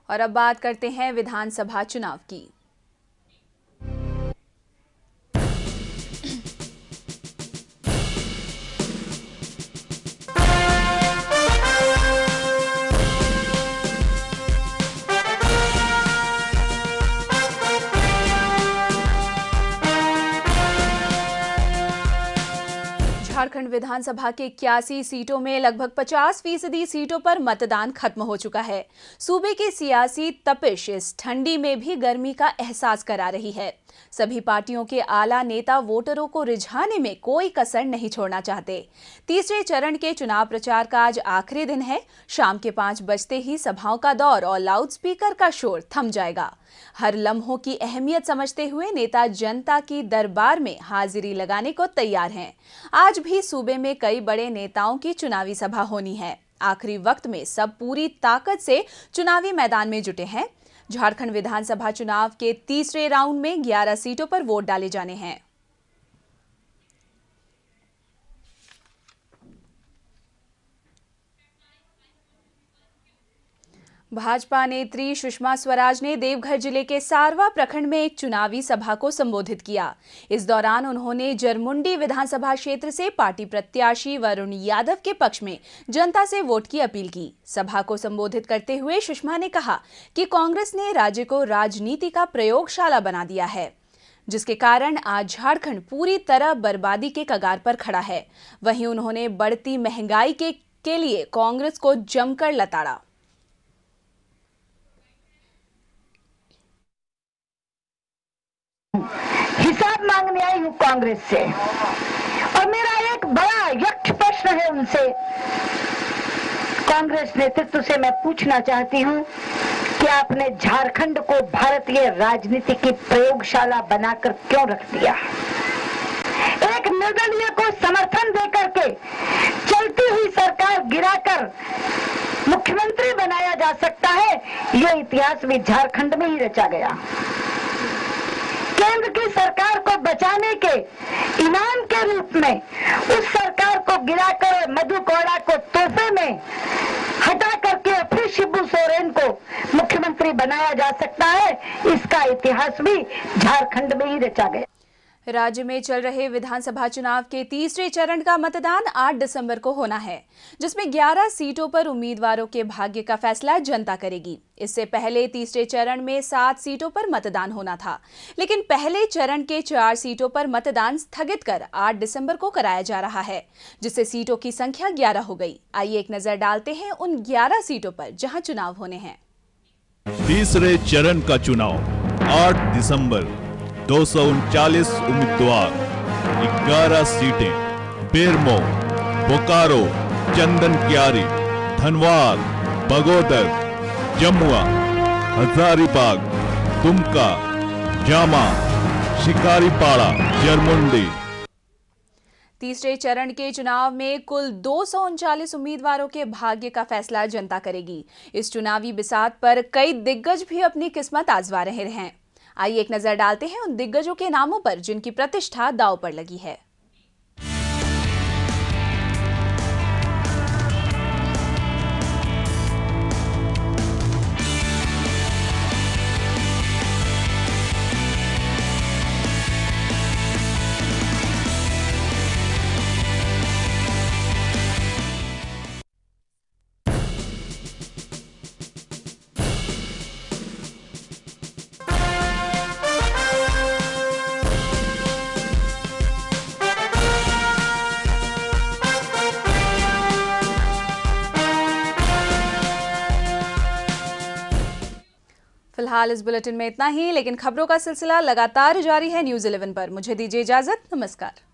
और अब बात करते हैं विधानसभा चुनाव की। झारखंड विधानसभा के 81 सीटों में लगभग 50% सीटों पर मतदान खत्म हो चुका है। सूबे की सियासी तपिश इस ठंडी में भी गर्मी का एहसास करा रही है। सभी पार्टियों के आला नेता वोटरों को रिझाने में कोई कसर नहीं छोड़ना चाहते। तीसरे चरण के चुनाव प्रचार का आज आखिरी दिन है। शाम के 5 बजते ही सभाओं का दौर और लाउडस्पीकर का शोर थम जाएगा। हर लम्हों की अहमियत समझते हुए नेता जनता की दरबार में हाजिरी लगाने को तैयार हैं। आज भी सूबे में कई बड़े नेताओं की चुनावी सभा होनी है। आखिरी वक्त में सब पूरी ताकत से चुनावी मैदान में जुटे हैं। झारखंड विधानसभा चुनाव के तीसरे राउंड में 11 सीटों पर वोट डाले जाने हैं। भाजपा नेत्री सुषमा स्वराज ने देवघर जिले के सारवा प्रखंड में एक चुनावी सभा को संबोधित किया। इस दौरान उन्होंने जरमुंडी विधानसभा क्षेत्र से पार्टी प्रत्याशी वरुण यादव के पक्ष में जनता से वोट की अपील की। सभा को संबोधित करते हुए सुषमा ने कहा कि कांग्रेस ने राज्य को राजनीति का प्रयोगशाला बना दिया है, जिसके कारण आज झारखंड पूरी तरह बर्बादी के कगार पर खड़ा है। वहीं उन्होंने बढ़ती महंगाई के लिए कांग्रेस को जमकर लताड़ा। हिसाब मांगने आई हूं कांग्रेस से और मेरा एक बड़ा यक्ष प्रश्न है उनसे। कांग्रेस नेतृत्व से मैं पूछना चाहती हूं कि आपने झारखंड को भारतीय राजनीति की प्रयोगशाला बनाकर क्यों रख दिया? एक निर्दलीय को समर्थन देकर के चलती हुई सरकार गिराकर मुख्यमंत्री बनाया जा सकता है, यह इतिहास भी झारखंड में ही रचा गया। केंद्र की सरकार को बचाने के इनाम के रूप में उस सरकार को गिराकर मधु कोड़ा को तोहफे में हटा करके फिर शिबू सोरेन को मुख्यमंत्री बनाया जा सकता है, इसका इतिहास भी झारखंड में ही रचा गया। राज्य में चल रहे विधानसभा चुनाव के तीसरे चरण का मतदान 8 दिसंबर को होना है, जिसमें 11 सीटों पर उम्मीदवारों के भाग्य का फैसला जनता करेगी। इससे पहले तीसरे चरण में 7 सीटों पर मतदान होना था, लेकिन पहले चरण के 4 सीटों पर मतदान स्थगित कर 8 दिसंबर को कराया जा रहा है, जिससे सीटों की संख्या 11 हो गई। आइए एक नजर डालते हैं उन 11 सीटों पर जहां चुनाव होने हैं। तीसरे चरण का चुनाव 8 दिसंबर, 239 उम्मीदवार, 11 सीटें, बेरमो, बोकारो, चंदनकियारी, धनवार, बगोदर, जमुआ, हजारीबाग, दुमका, जामा, शिकारीपाड़ा, जरमुंडी। तीसरे चरण के चुनाव में कुल 239 उम्मीदवारों के भाग्य का फैसला जनता करेगी। इस चुनावी बिसात पर कई दिग्गज भी अपनी किस्मत आजमा रहे हैं। आइए एक नजर डालते हैं उन दिग्गजों के नामों पर जिनकी प्रतिष्ठा दांव पर लगी है। फिलहाल इस बुलेटिन में इतना ही, लेकिन खबरों का सिलसिला लगातार जारी है न्यूज़ 11 पर। मुझे दीजिए इजाजत, नमस्कार।